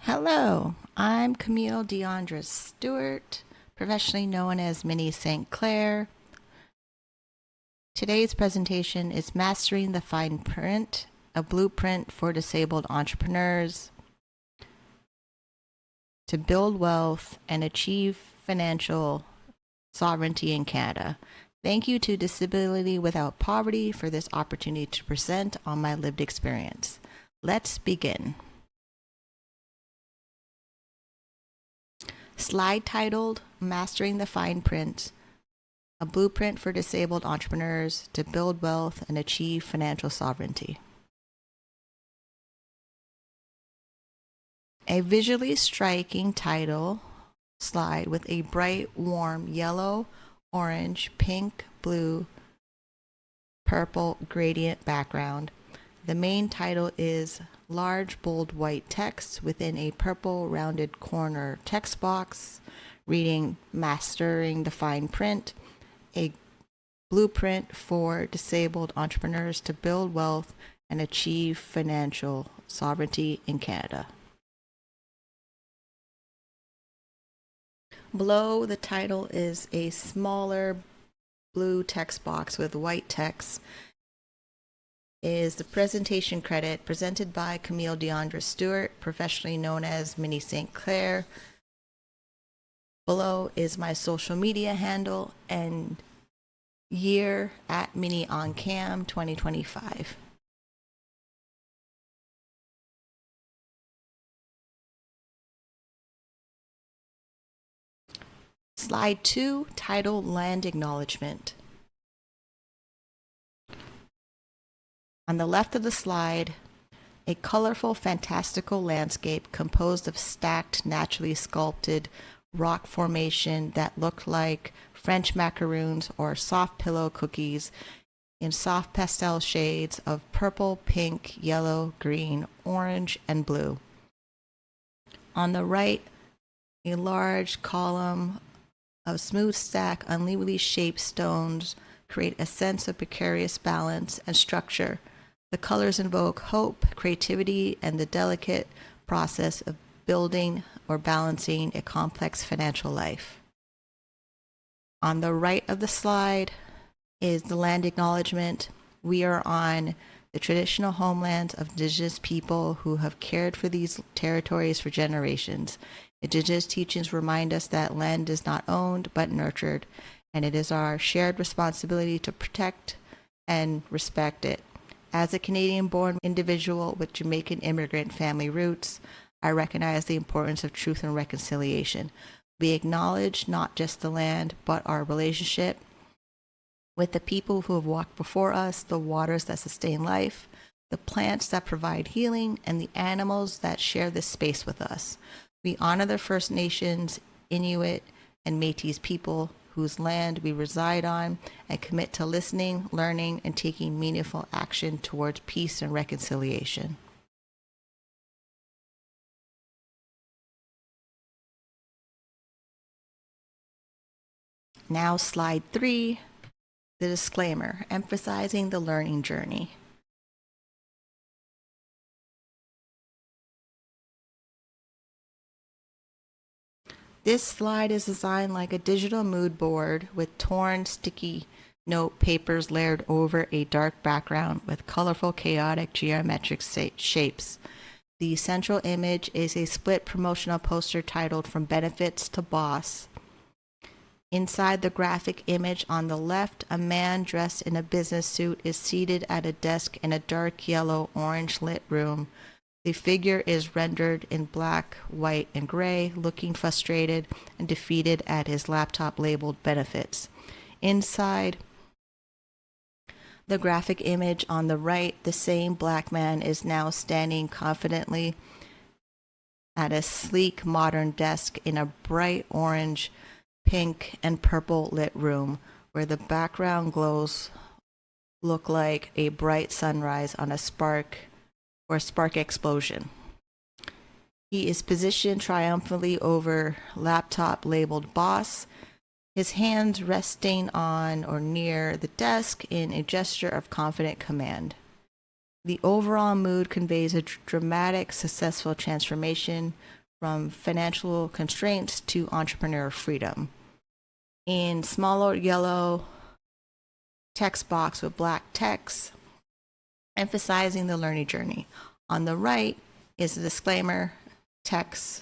Hello, I'm Camille Deondra Stewart, professionally known as Minnie St. Today's presentation is Mastering the Fine Print, a blueprint for disabled entrepreneurs to build wealth and achieve financial sovereignty in Canada. Thank you to Disability Without Poverty for this opportunity to present on my lived experience. Let's begin. Slide titled Mastering the Fine Print, a blueprint for disabled entrepreneurs to build wealth and achieve financial sovereignty. A visually striking title slide with a bright, warm yellow, orange, pink, blue, purple gradient background. The main title is large, bold white text within a purple rounded corner text box reading Mastering the Fine Print, a blueprint for disabled entrepreneurs to build wealth and achieve financial sovereignty in Canada. Below the title is a smaller blue text box with white text is the presentation credit presented by Camille Deondra Stewart, professionally known as Minnie St. Below is my social media handle and year at Minnie on Cam 2025. Slide 2, title Land Acknowledgement. On the left of the slide, a colorful, fantastical landscape composed of stacked, naturally sculpted rock formation that looked like French macaroons or soft pillow cookies in soft pastel shades of purple, pink, yellow, green, orange, and blue. On the right, a large column of smooth stack, unevenly shaped stones create a sense of precarious balance and structure. The colors invoke hope, creativity, and the delicate process of building or balancing a complex financial life. On the right of the slide is the land acknowledgement. We are on the traditional homelands of Indigenous people who have cared for these territories for generations. Indigenous teachings remind us that land is not owned but nurtured, and it is our shared responsibility to protect and respect it. As a Canadian-born individual with Jamaican immigrant family roots, I recognize the importance of truth and reconciliation. We acknowledge not just the land, but our relationship with the people who have walked before us, the waters that sustain life, the plants that provide healing, and the animals that share this space with us. We honor the First Nations, Inuit, and Métis people whose land we reside on, and commit to listening, learning, and taking meaningful action towards peace and reconciliation. Now slide 3, the disclaimer, emphasizing the learning journey. This slide is designed like a digital mood board with torn, sticky note papers layered over a dark background with colorful, chaotic geometric shapes. The central image is a split promotional poster titled From Benefits to Boss. Inside the graphic image on the left, a man dressed in a business suit is seated at a desk in a dark yellow, orange lit room. The figure is rendered in black, white, and gray, looking frustrated and defeated at his laptop labeled Benefits. Inside the graphic image on the right, the same black man is now standing confidently at a sleek, modern desk in a bright orange, pink, and purple lit room where the background glows look like a bright sunrise on a spark explosion. He is positioned triumphantly over laptop labeled Boss, his hands resting on or near the desk in a gesture of confident command. The overall mood conveys a dramatic, successful transformation from financial constraints to entrepreneurial freedom. In smaller yellow text box with black text, emphasizing the learning journey. On the right is a disclaimer text,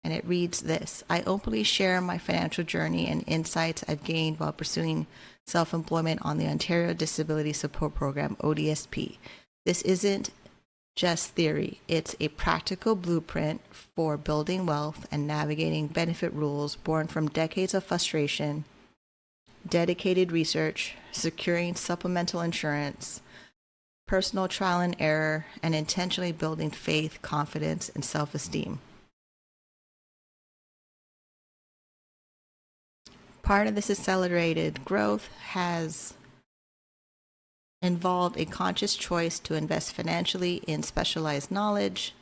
and it reads this: I openly share my financial journey and insights I've gained while pursuing self-employment on the Ontario Disability Support Program, ODSP. This isn't just theory, it's a practical blueprint for building wealth and navigating benefit rules born from decades of frustration, dedicated research, securing supplemental insurance, personal trial and error, and intentionally building faith, confidence, and self-esteem. Part of this accelerated growth has involved a conscious choice to invest financially in specialized knowledge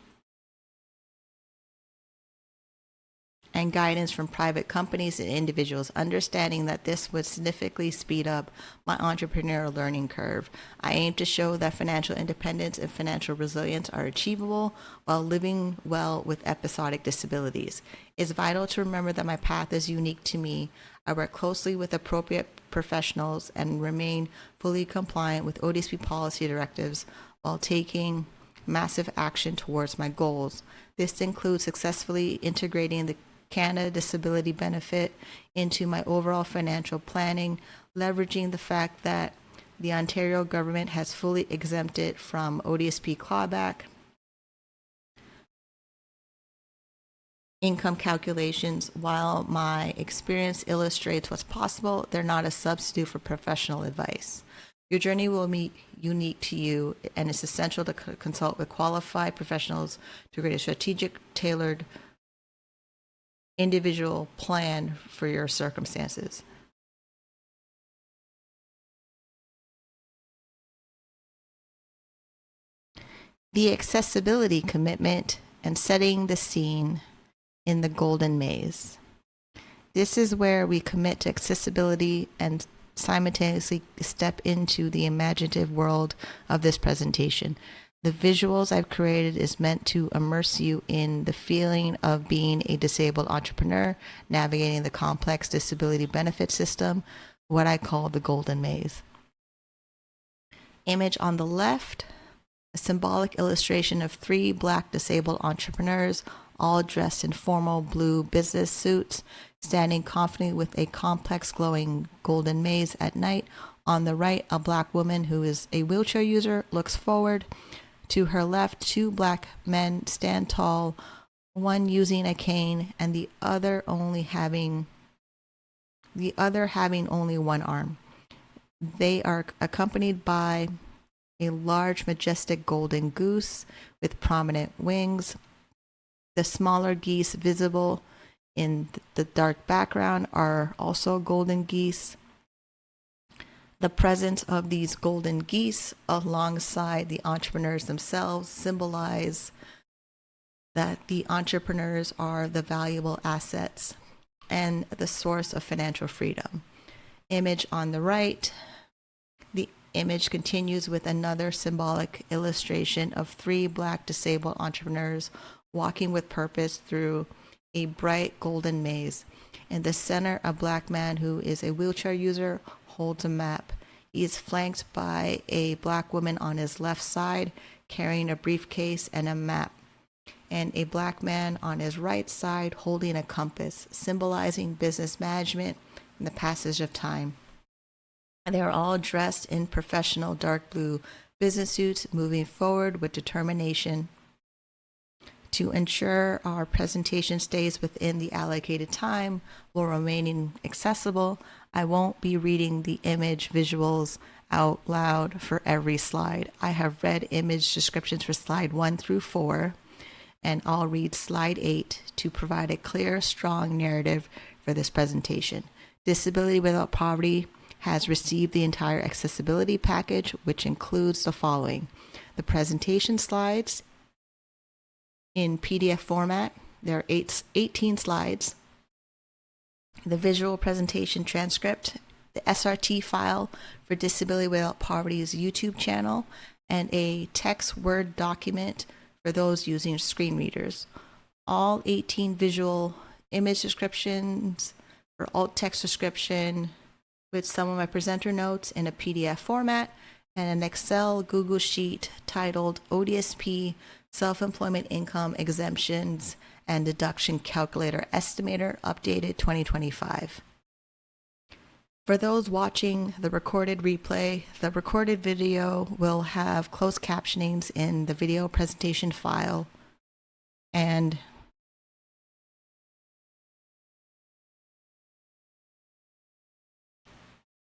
and guidance from private companies and individuals, understanding that this would significantly speed up my entrepreneurial learning curve. I aim to show that financial independence and financial resilience are achievable while living well with episodic disabilities. It's vital to remember that my path is unique to me. I work closely with appropriate professionals and remain fully compliant with ODSP policy directives while taking massive action towards my goals. This includes successfully integrating the Canada Disability Benefit into my overall financial planning, leveraging the fact that the Ontario government has fully exempted from ODSP clawback, income calculations. While my experience illustrates what's possible, they're not a substitute for professional advice. Your journey will be unique to you, and it's essential to consult with qualified professionals to create a strategic, tailored, individual plan for your circumstances. The accessibility commitment and setting the scene in the golden maze. This is where we commit to accessibility and simultaneously step into the imaginative world of this presentation. The visuals I've created is meant to immerse you in the feeling of being a disabled entrepreneur, navigating the complex disability benefit system, what I call the golden maze. Image on the left, a symbolic illustration of 3 Black disabled entrepreneurs, all dressed in formal blue business suits, standing confidently with a complex glowing golden maze at night. On the right, a Black woman who is a wheelchair user looks forward. To her left, 2 Black men stand tall, one using a cane and the other having only one arm. They are accompanied by a large, majestic golden goose with prominent wings. The smaller geese visible in the dark background are also golden geese. The presence of these golden geese alongside the entrepreneurs themselves symbolize that the entrepreneurs are the valuable assets and the source of financial freedom. Image on the right, the image continues with another symbolic illustration of 3 Black disabled entrepreneurs walking with purpose through a bright golden maze. In the center, a Black man who is a wheelchair user holds a map. He is flanked by a Black woman on his left side carrying a briefcase and a map, and a Black man on his right side holding a compass, symbolizing business management and the passage of time. And they are all dressed in professional dark blue business suits, moving forward with determination. To ensure our presentation stays within the allocated time while remaining accessible, I won't be reading the image visuals out loud for every slide. I have read image descriptions for slide 1 through 4, and I'll read slide 8 to provide a clear, strong narrative for this presentation. Disability Without Poverty has received the entire accessibility package, which includes the following: the presentation slides in PDF format. There are 18 slides. The visual presentation transcript, the SRT file for Disability Without Poverty's YouTube channel, and a text Word document for those using screen readers. All 18 visual image descriptions or alt text description with some of my presenter notes in a PDF format and an Excel Google Sheet titled ODSP Self-Employment Income Exemptions and Deduction Calculator Estimator Updated 2025. For those watching the recorded replay, the recorded video will have closed captionings in the video presentation file and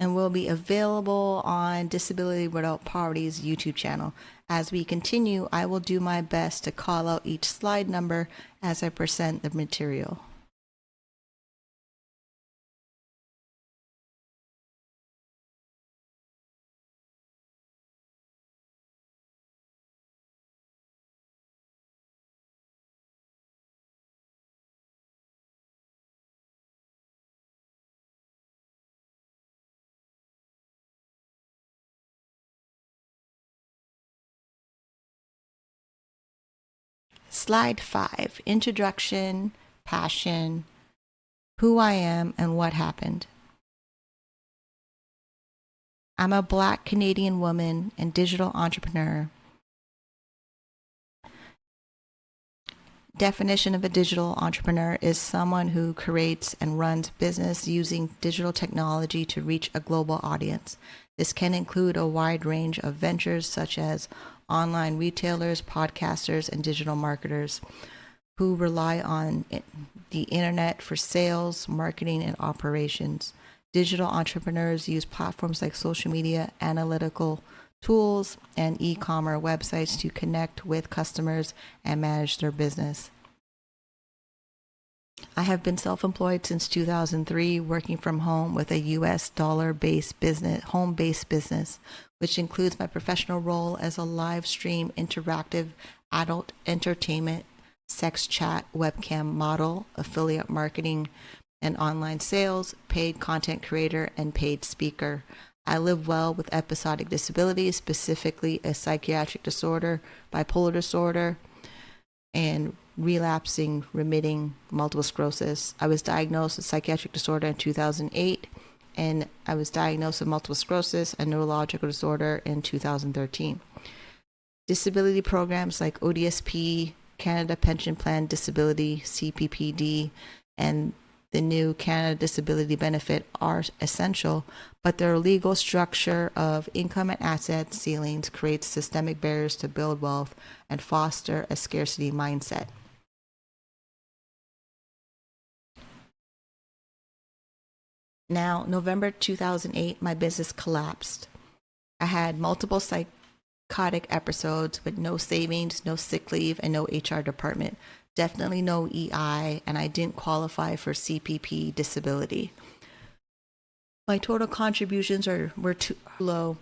will be available on Disability Without Poverty's YouTube channel. As we continue, I will do my best to call out each slide number as I present the material. Slide 5, Introduction, Passion, Who I Am and What Happened. I'm a Black Canadian woman and digital entrepreneur. Definition of a digital entrepreneur is someone who creates and runs business using digital technology to reach a global audience. This can include a wide range of ventures such as online retailers, podcasters, and digital marketers who rely on the internet for sales, marketing, and operations. Digital entrepreneurs use platforms like social media, analytical tools, and e-commerce websites to connect with customers and manage their business. I have been self-employed since 2003, working from home with a US dollar-based business, home-based business, which includes my professional role as a live stream interactive adult entertainment, sex chat, webcam model, affiliate marketing, and online sales, paid content creator, and paid speaker. I live well with episodic disabilities, specifically a psychiatric disorder, bipolar disorder, and relapsing, remitting multiple sclerosis. I was diagnosed with psychiatric disorder in 2008, and I was diagnosed with multiple sclerosis, a neurological disorder, in 2013. Disability programs like ODSP, Canada Pension Plan Disability, CPPD, and the new Canada Disability Benefit are essential, but their legal structure of income and asset ceilings creates systemic barriers to build wealth and foster a scarcity mindset. Now, November 2008, my business collapsed. I had multiple psychotic episodes with no savings, no sick leave, and no HR department. Definitely no EI, and I didn't qualify for CPP disability. My total contributions were too low,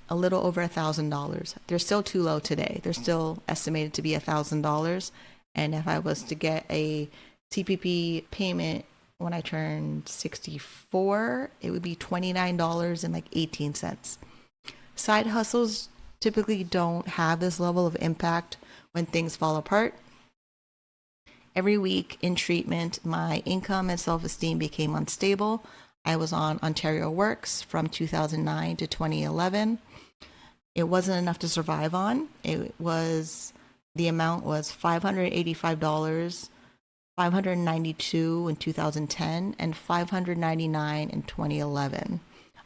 a little over $1,000. They're still too low today. They're still estimated to be $1,000. And if I was to get a CPP payment when I turned 64, it would be $29.18. Side hustles typically don't have this level of impact when things fall apart. Every week in treatment, my income and self-esteem became unstable. I was on Ontario Works from 2009 to 2011. It wasn't enough to survive on. The amount was $585, $592 in 2010, and $599 in 2011.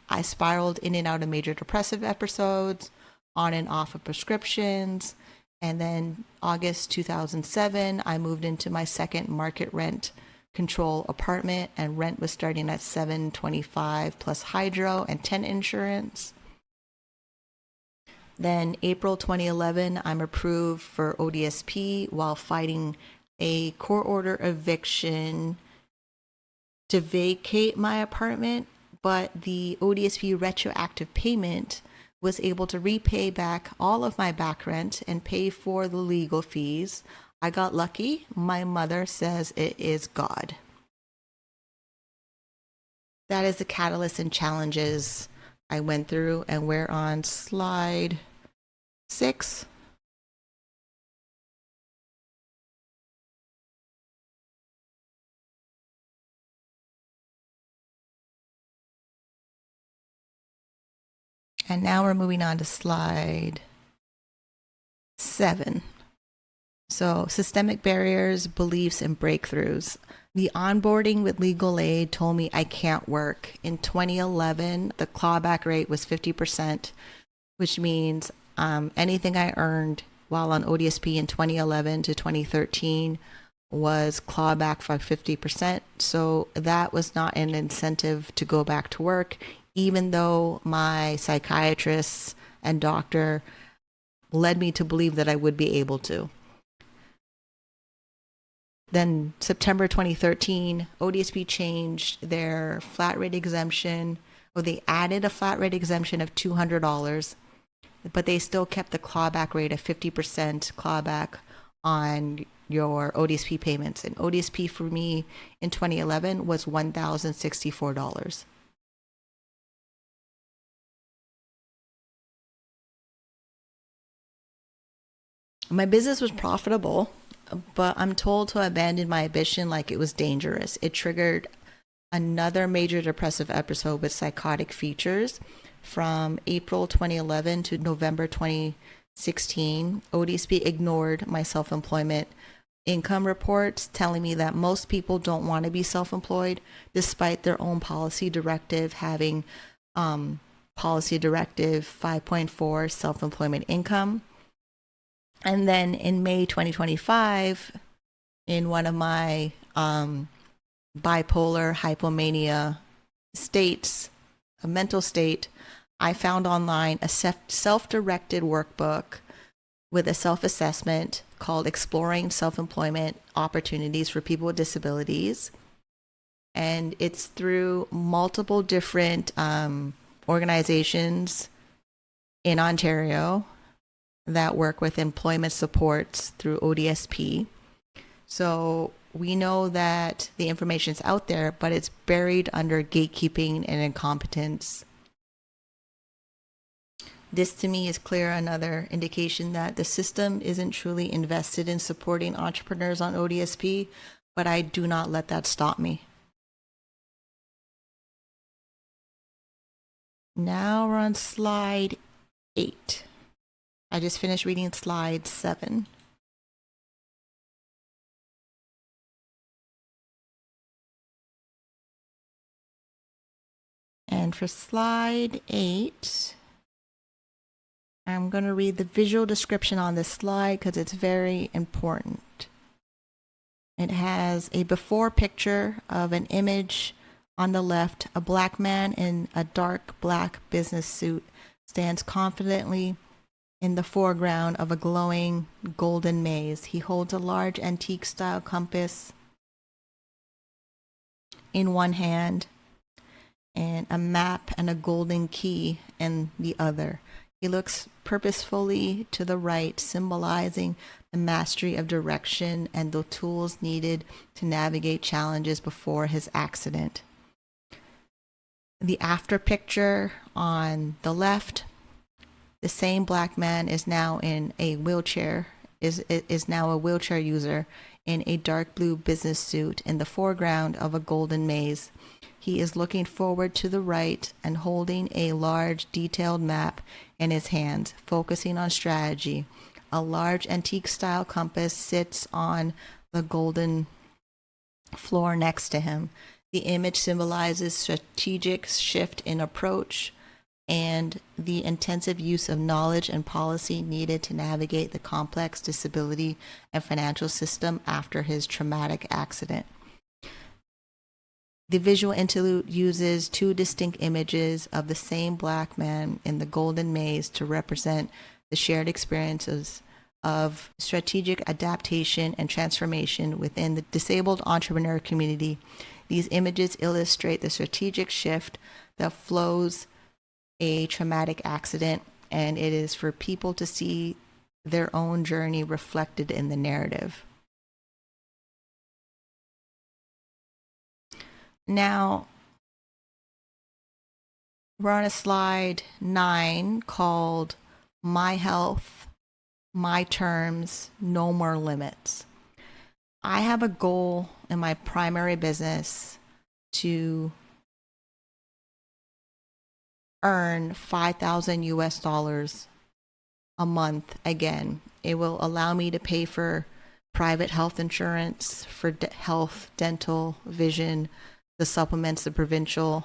I spiraled in and out of major depressive episodes, on and off of prescriptions, and then August 2007, I moved into my second market rent control apartment, and rent was starting at $725 plus hydro and tenant insurance. Then April 2011, I'm approved for ODSP while fighting a court order eviction to vacate my apartment, but the ODSP retroactive payment was able to repay back all of my back rent and pay for the legal fees. I got lucky. My mother says it is God. That is the catalyst and challenges I went through, and we're on slide 6. And now we're moving on to slide 7. So, systemic barriers, beliefs, and breakthroughs. The onboarding with legal aid told me I can't work. In 2011, the clawback rate was 50%, which means anything I earned while on ODSP in 2011 to 2013 was clawback by 50%. So that was not an incentive to go back to work, even though my psychiatrist and doctor led me to believe that I would be able to. Then September 2013, ODSP changed their flat rate exemption, or they added a flat rate exemption of $200, but they still kept the clawback rate of 50% clawback on your ODSP payments. And ODSP for me in 2011 was $1,064. My business was profitable, but I'm told to abandon my ambition like it was dangerous. It triggered another major depressive episode with psychotic features from April 2011 to November 2016. ODSP ignored my self-employment income reports, telling me that most people don't want to be self-employed, despite their own policy directive having policy directive 5.4 self-employment income. And then in May 2025, in one of my bipolar hypomania states, a mental state, I found online a self-directed workbook with a self-assessment called Exploring Self-Employment Opportunities for People with Disabilities. And it's through multiple different organizations in Ontario that work with employment supports through ODSP. So we know that the information's out there, but it's buried under gatekeeping and incompetence. This to me is clear another indication that the system isn't truly invested in supporting entrepreneurs on ODSP, but I do not let that stop me. Now we're on slide 8. I just finished reading slide 7. And for slide 8, I'm going to read the visual description on this slide because it's very important. It has a before picture of an image on the left. A black man in a dark black business suit stands confidently in the foreground of a glowing golden maze. He holds a large antique style compass in one hand and a map and a golden key in the other. He looks purposefully to the right, symbolizing the mastery of direction and the tools needed to navigate challenges before his accident. The after picture on the left, the same black man is now in a wheelchair, is now a wheelchair user in a dark blue business suit in the foreground of a golden maze. He is looking forward to the right and holding a large detailed map in his hands, focusing on strategy. A large antique style compass sits on the golden floor next to him. The image symbolizes strategic shift in approach and the intensive use of knowledge and policy needed to navigate the complex disability and financial system after his traumatic accident. The visual interlude uses two distinct images of the same black man in the golden maze to represent the shared experiences of strategic adaptation and transformation within the disabled entrepreneur community. These images illustrate the strategic shift that flows a traumatic accident, and it is for people to see their own journey reflected in the narrative. Now, we're on a slide 9 called my health, my terms, no more limits. I have a goal in my primary business to earn 5,000 US dollars a month again. It will allow me to pay for private health insurance, for health, dental, vision, the supplements, the provincial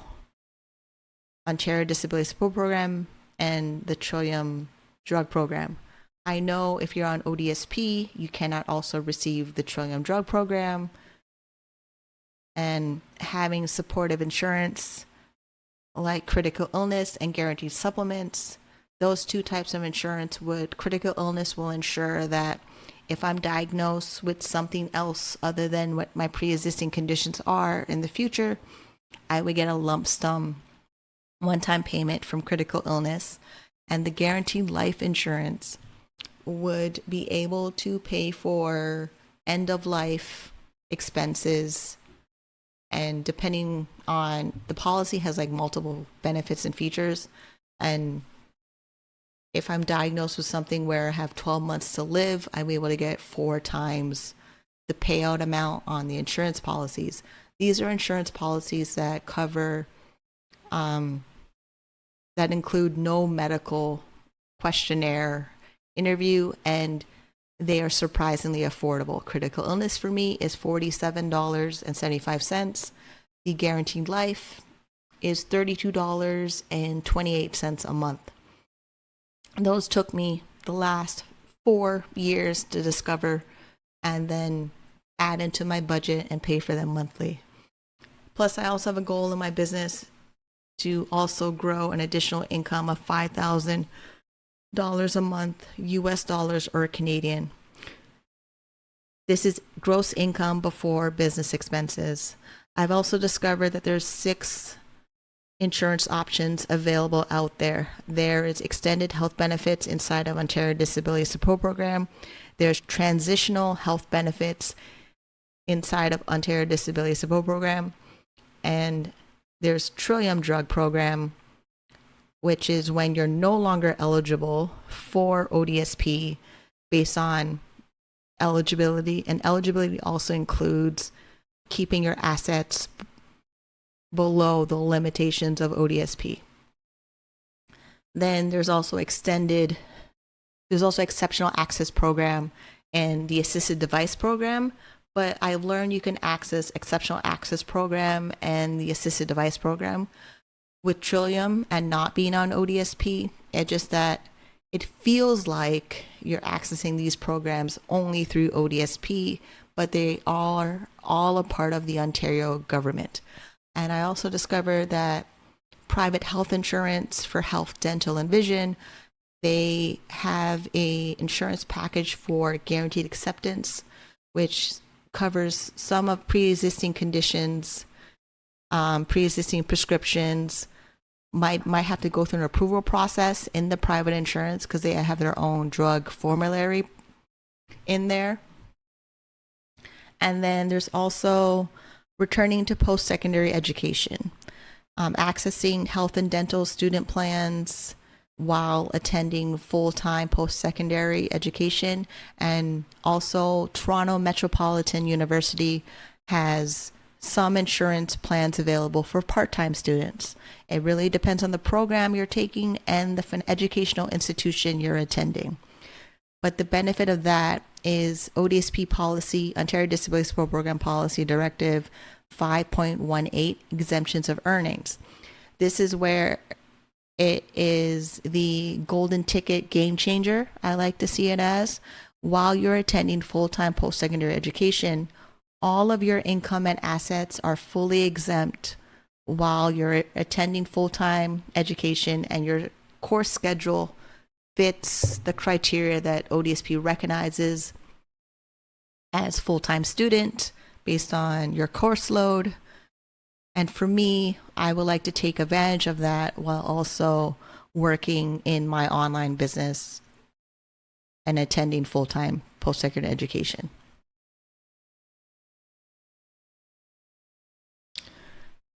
Ontario Disability Support Program, and the Trillium drug program. I know if you're on ODSP, you cannot also receive the Trillium drug program. And having supportive insurance like critical illness and guaranteed supplements, those two types of insurance critical illness will ensure that if I'm diagnosed with something else other than what my pre-existing conditions are in the future, I would get a lump sum one-time payment from critical illness. And the guaranteed life insurance would be able to pay for end of life expenses. And depending on the policy has like multiple benefits and features. And if I'm diagnosed with something where I have 12 months to live, I'm able to get 4 times the payout amount on the insurance policies. These are insurance policies that cover, that include no medical questionnaire interview, and they are surprisingly affordable. Critical illness for me is $47.75. The guaranteed life is $32.28 a month. Those took me the last 4 years to discover and then add into my budget and pay for them monthly. Plus, I also have a goal in my business to also grow an additional income of $5,000 a month, US dollars or Canadian. This is gross income before business expenses. I've also discovered that there's 6 insurance options available out there. There is extended health benefits inside of Ontario Disability Support Program. There's transitional health benefits inside of Ontario Disability Support Program. And there's Trillium drug program, which is when you're no longer eligible for ODSP based on eligibility. And eligibility also includes keeping your assets below the limitations of ODSP. Then there's also exceptional access program and the assisted device program. But I've learned you can access exceptional access program and the assisted device program with Trillium and not being on ODSP. It's just that it feels like you're accessing these programs only through ODSP, but they are all a part of the Ontario government. And I also discovered that private health insurance for health, dental, and vision, they have a insurance package for guaranteed acceptance, which covers some of pre-existing conditions, pre-existing prescriptions, might have to go through an approval process in the private insurance because they have their own drug formulary in there. And then there's also returning to post-secondary education, accessing health and dental student plans while attending full-time post-secondary education. And also Toronto Metropolitan University has some insurance plans available for part-time students. It really depends on the program you're taking and the educational institution you're attending. But the benefit of that is ODSP policy, Ontario Disability Support Program Policy Directive 5.18, exemptions of earnings. This is where it is the golden ticket game changer, I like to see it as. While you're attending full-time post-secondary education, all of your income and assets are fully exempt while you're attending full-time education, and your course schedule fits the criteria that ODSP recognizes as full-time student based on your course load. And for me, I would like to take advantage of that while also working in my online business and attending full-time post-secondary education.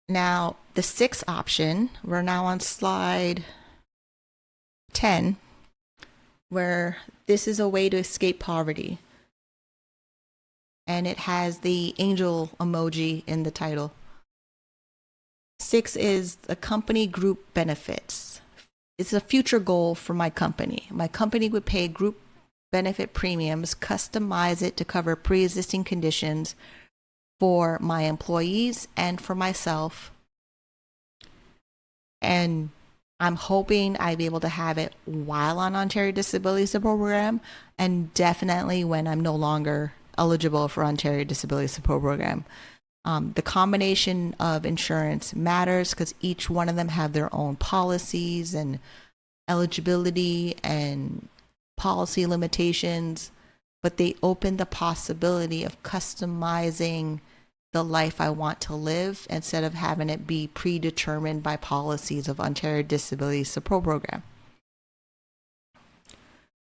Now, the 6th option, we're now on slide 10. where this is a way to escape poverty. And it has the angel emoji in the title. 6 is the company group benefits. It's a future goal for my company. My company would pay group benefit premiums, customize it to cover pre-existing conditions for my employees and for myself. And I'm hoping I'd be able to have it while on Ontario Disabilities Program, and definitely when I'm no longer eligible for Ontario Disabilities Program. The combination of insurance matters because each one of them have their own policies and eligibility and policy limitations, but they open the possibility of customizing the life I want to live instead of having it be predetermined by policies of Ontario Disabilities Program.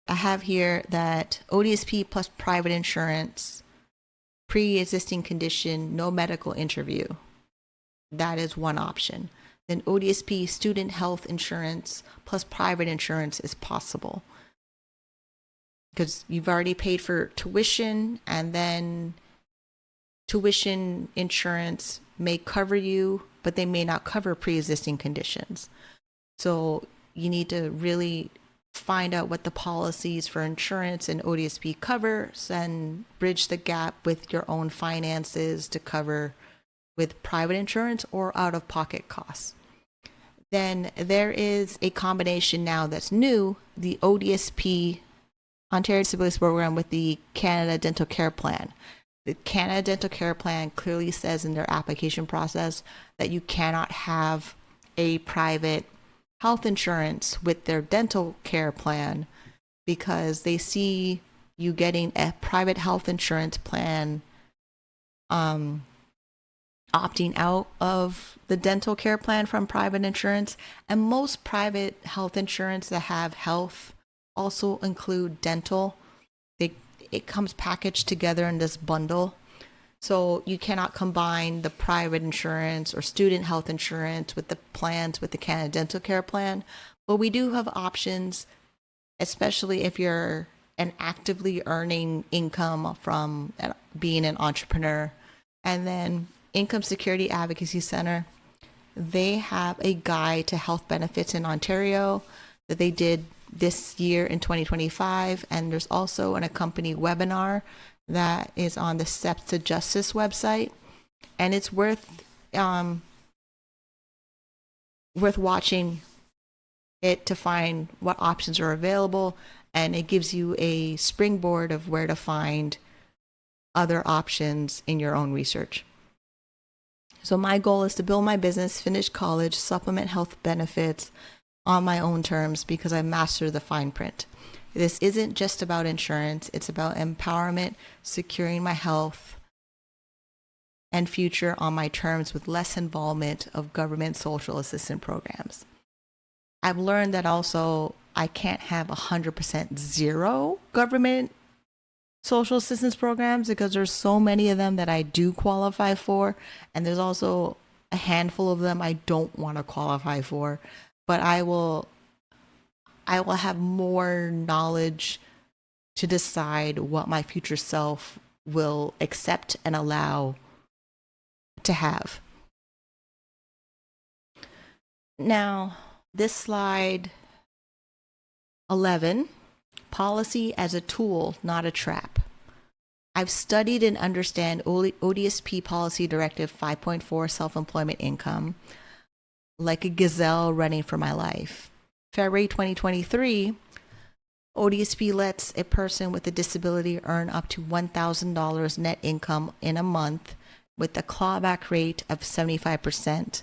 I have here that ODSP plus private insurance, pre-existing condition, no medical interview. That is one option. Then ODSP student health insurance plus private insurance is possible because you've already paid for tuition, and then tuition insurance may cover you, but they may not cover pre-existing conditions. So you need to really find out what the policies for insurance and ODSP covers and bridge the gap with your own finances to cover with private insurance or out-of-pocket costs. Then there is a combination now that's new, the ODSP, Ontario Disabilities Program, with the Canada Dental Care Plan. The Canada Dental Care Plan clearly says in their application process that you cannot have a private health insurance with their dental care plan because they see you getting a private health insurance plan opting out of the dental care plan from private insurance. And most private health insurance that have health also include dental. It comes packaged together in this bundle. So you cannot combine the private insurance or student health insurance with the plans with the Canada Dental Care Plan. But we do have options, especially if you're an actively earning income from being an entrepreneur. And then Income Security Advocacy Center, they have a guide to health benefits in Ontario that they did this year in 2025. And there's also an accompanying webinar that is on the Steps to Justice website, and it's worth watching it to find what options are available, and it gives you a springboard of where to find other options in your own research. So my goal is to build my business, finish college, supplement health benefits on my own terms because I master the fine print. This isn't just about insurance, it's about empowerment, securing my health and future on my terms with less involvement of government social assistance programs. I've learned that also I can't have 100% zero government social assistance programs because there's so many of them that I do qualify for, and there's also a handful of them I don't want to qualify for, but I will have more knowledge to decide what my future self will accept and allow to have. Now, this slide 11, policy as a tool, not a trap. I've studied and understand ODSP Policy Directive 5.4 self-employment income like a gazelle running for my life. February 2023, ODSP lets a person with a disability earn up to $1,000 net income in a month with a clawback rate of 75%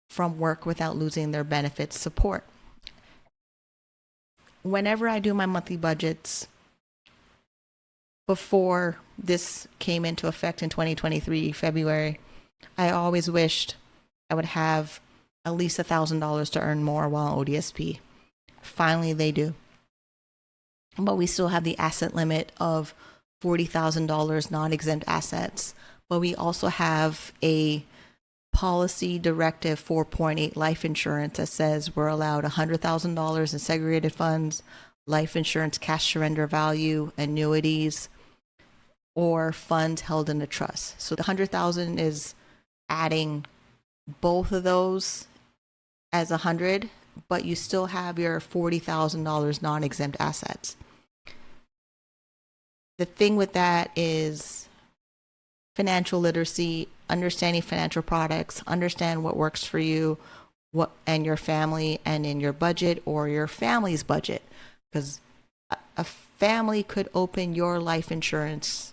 from work without losing their benefits support. Whenever I do my monthly budgets, before this came into effect in 2023, February, I always wished I would have at least $1,000 to earn more while ODSP. Finally, they do. But we still have the asset limit of $40,000 non-exempt assets. But we also have a policy directive 4.8 life insurance that says we're allowed $100,000 in segregated funds, life insurance, cash surrender value, annuities, or funds held in a trust. So the 100,000 is adding both of those as 100, but you still have your $40,000 non-exempt assets. The thing with that is financial literacy, understanding financial products, understand what works for you, what and your family, and in your budget or your family's budget, because a family could open your life insurance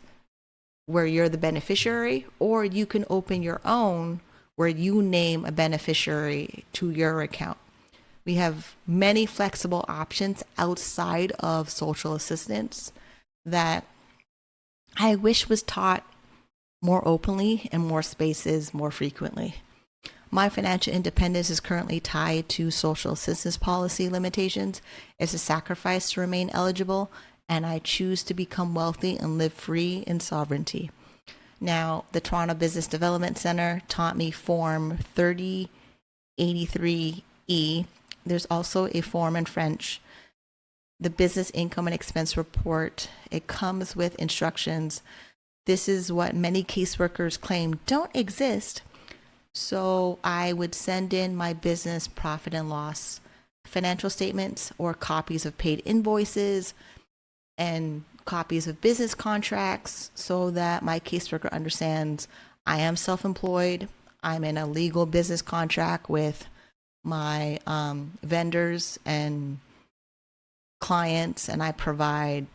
where you're the beneficiary, or you can open your own where you name a beneficiary to your account. We have many flexible options outside of social assistance that I wish was taught more openly in more spaces more frequently. My financial independence is currently tied to social assistance policy limitations. It's a sacrifice to remain eligible, and I choose to become wealthy and live free in sovereignty. Now, the Toronto Business Development Center taught me Form 3083E. There's also a form in French, the Business Income and Expense Report. It comes with instructions. This is what many caseworkers claim don't exist. So I would send in my business profit and loss financial statements or copies of paid invoices and copies of business contracts so that my caseworker understands I am self-employed. I'm in a legal business contract with my vendors and clients, and I provide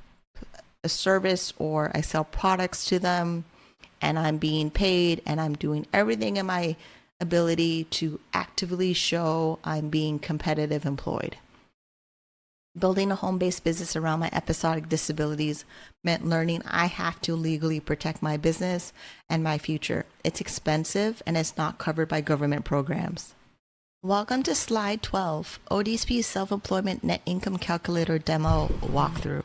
a service or I sell products to them, and I'm being paid, and I'm doing everything in my ability to actively show I'm being competitive employed. Building a home-based business around my episodic disabilities meant learning I have to legally protect my business and my future. It's expensive and it's not covered by government programs. Welcome to slide 12, ODSP Self-Employment Net Income Calculator Demo Walkthrough.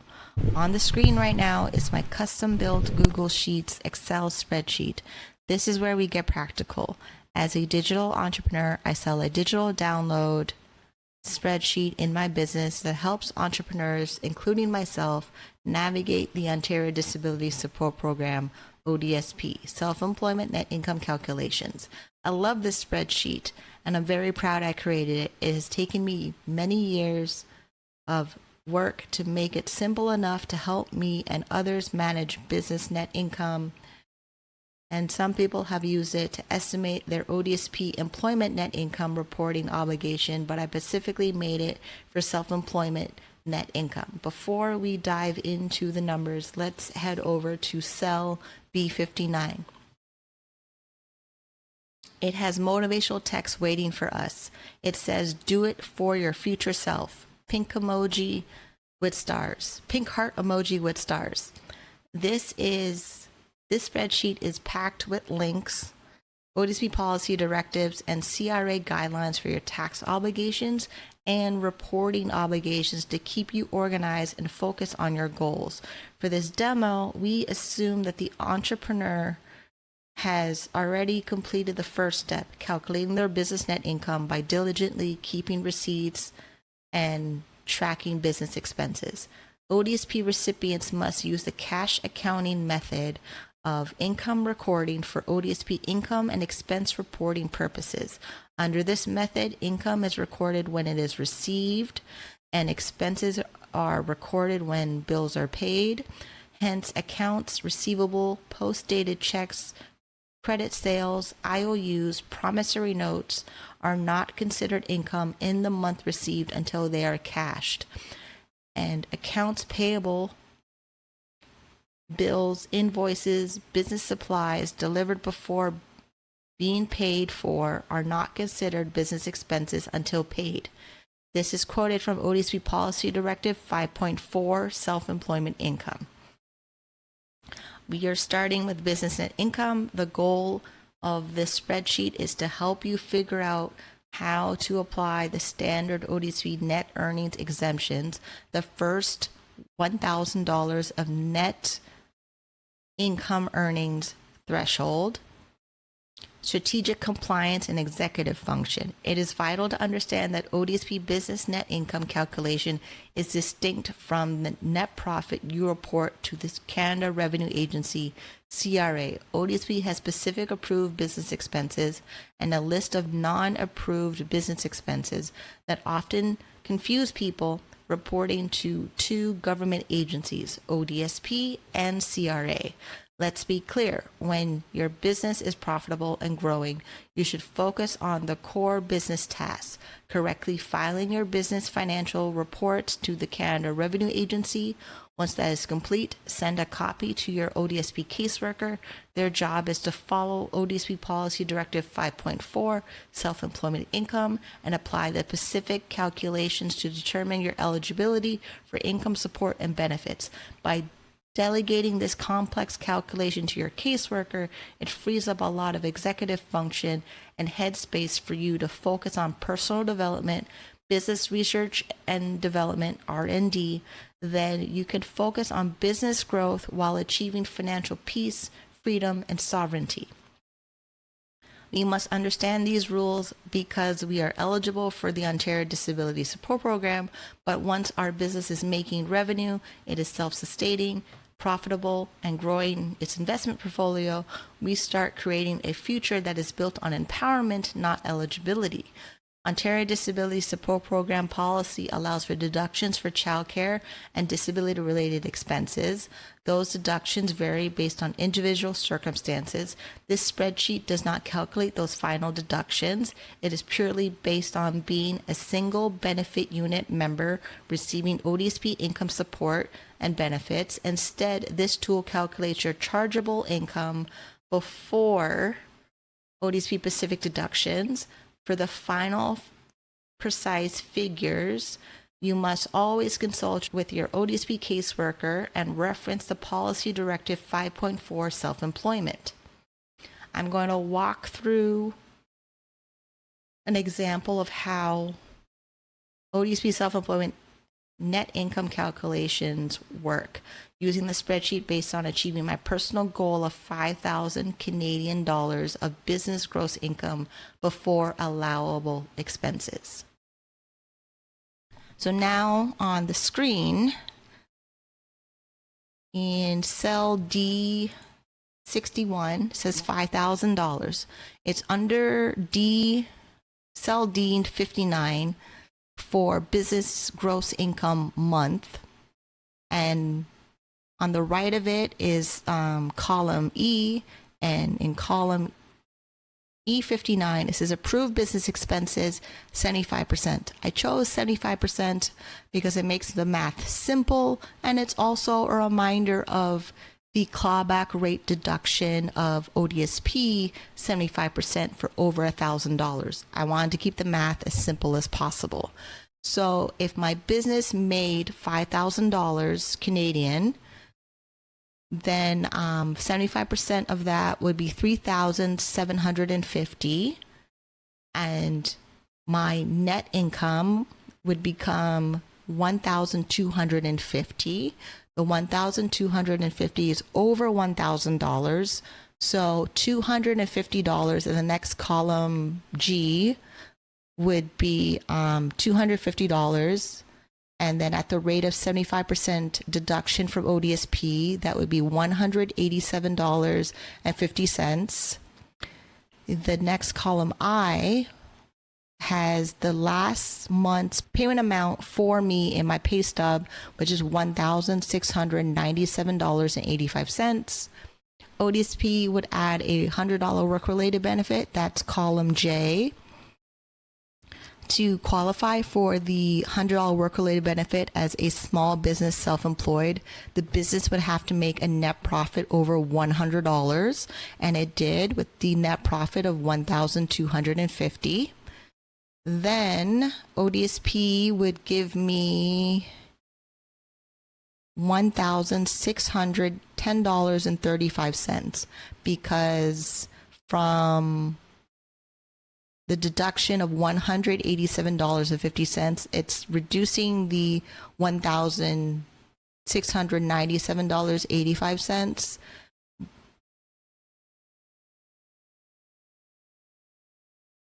On the screen right now is my custom-built Google Sheets Excel spreadsheet. This is where we get practical. As a digital entrepreneur, I sell a digital download spreadsheet in my business that helps entrepreneurs, including myself, navigate the Ontario Disability Support Program, ODSP, Self-Employment Net Income Calculations. I love this spreadsheet, and I'm very proud I created it. It has taken me many years of work to make it simple enough to help me and others manage business net income. And some people have used it to estimate their ODSP employment net income reporting obligation, but I specifically made it for self-employment net income. Before we dive into the numbers, let's head over to cell B59. It has motivational text waiting for us. It says, do it for your future self. Pink emoji with stars. Pink heart emoji with stars. This spreadsheet is packed with links, ODSP policy directives, and CRA guidelines for your tax obligations and reporting obligations to keep you organized and focus on your goals. For this demo, we assume that the entrepreneur has already completed the first step, calculating their business net income by diligently keeping receipts and tracking business expenses. ODSP recipients must use the cash accounting method of income recording for ODSP income and expense reporting purposes. Under this method, income is recorded when it is received, and expenses are recorded when bills are paid. Hence, accounts receivable, post-dated checks, credit sales, IOUs, promissory notes are not considered income in the month received until they are cashed. And accounts payable, bills, invoices, business supplies delivered before being paid for are not considered business expenses until paid. This is quoted from ODSP Policy Directive 5.4, Self-Employment Income. We are starting with business net income. The goal of this spreadsheet is to help you figure out how to apply the standard ODSP net earnings exemptions, the first $1,000 of net income earnings threshold, Strategic compliance and executive function. It is vital to understand that ODSP business net income calculation is distinct from the net profit you report to the Canada Revenue Agency, CRA. ODSP has specific approved business expenses and a list of non-approved business expenses that often confuse people reporting to two government agencies, ODSP and CRA. Let's be clear, when your business is profitable and growing, you should focus on the core business tasks, correctly filing your business financial reports to the Canada Revenue Agency. Once that is complete, send a copy to your ODSP caseworker. Their job is to follow ODSP Policy Directive 5.4, self-employment income, and apply the specific calculations to determine your eligibility for income support and benefits. By delegating this complex calculation to your caseworker, it frees up a lot of executive function and headspace for you to focus on personal development, business research and development, R&D. Then you can focus on business growth while achieving financial peace, freedom, and sovereignty. We must understand these rules because we are eligible for the Ontario Disability Support Program, but once our business is making revenue, it is self-sustaining, profitable, and growing its investment portfolio, we start creating a future that is built on empowerment, not eligibility. Ontario Disability Support Program policy allows for deductions for childcare and disability-related expenses. Those deductions vary based on individual circumstances. This spreadsheet does not calculate those final deductions. It is purely based on being a single benefit unit member receiving ODSP income support and benefits. Instead, this tool calculates your chargeable income before ODSP specific deductions. For the final precise figures, you must always consult with your ODSP caseworker and reference the Policy Directive 5.4 self-employment. I'm going to walk through an example of how ODSP self-employment net income calculations work using the spreadsheet based on achieving my personal goal of 5,000 Canadian dollars of business gross income before allowable expenses. So now on the screen in cell D61 says $5,000. It's under cell D59 for business gross income month, and on the right of it is column E, and in column E59 it says approved business expenses 75%. I chose 75% because it makes the math simple, and it's also a reminder of the clawback rate deduction of ODSP 75% for over $1,000. I wanted to keep the math as simple as possible. So if my business made $5,000 Canadian, then 75% of that would be $3,750, and my net income would become $1,250. The $1,250 is over $1,000, so $250 in the next column G would be $250, and then at the rate of 75% deduction from ODSP, that would be $187.50. The next column I has the last month's payment amount for me in my pay stub, which is $1,697.85. ODSP would add a $100 work-related benefit. That's column J. To qualify for the $100 work-related benefit as a small business self-employed, the business would have to make a net profit over $100, and it did with the net profit of $1,250. Then ODSP would give me $1,610.35 because from the deduction of $187.50, it's reducing the $1,697.85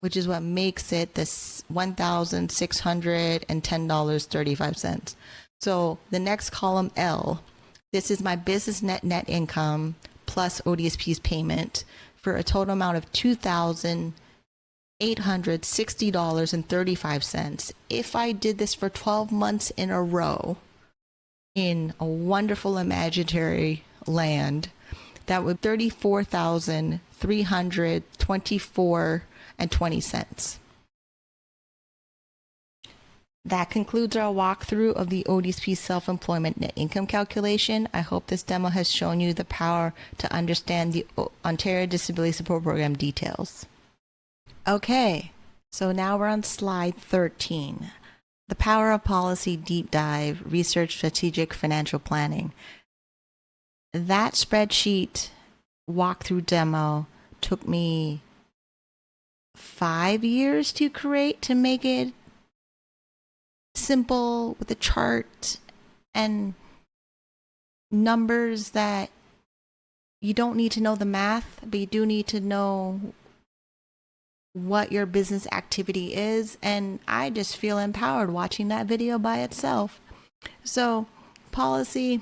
which is what makes it this $1,610.35. So the next column, L, this is my business net income plus ODSP's payment for a total amount of $2,860.35. If I did this for 12 months in a row in a wonderful imaginary land, that would $34,324.20. That concludes our walkthrough of the ODSP self-employment net income calculation. I hope this demo has shown you the power to understand the Ontario Disability Support Program details. Okay, so now we're on slide 13. The Power of Policy Deep Dive, Research Strategic Financial Planning. That spreadsheet walkthrough demo took me 5 years to create, to make it simple with a chart and numbers that you don't need to know the math, but you do need to know what your business activity is. And I just feel empowered watching that video by itself. So, policy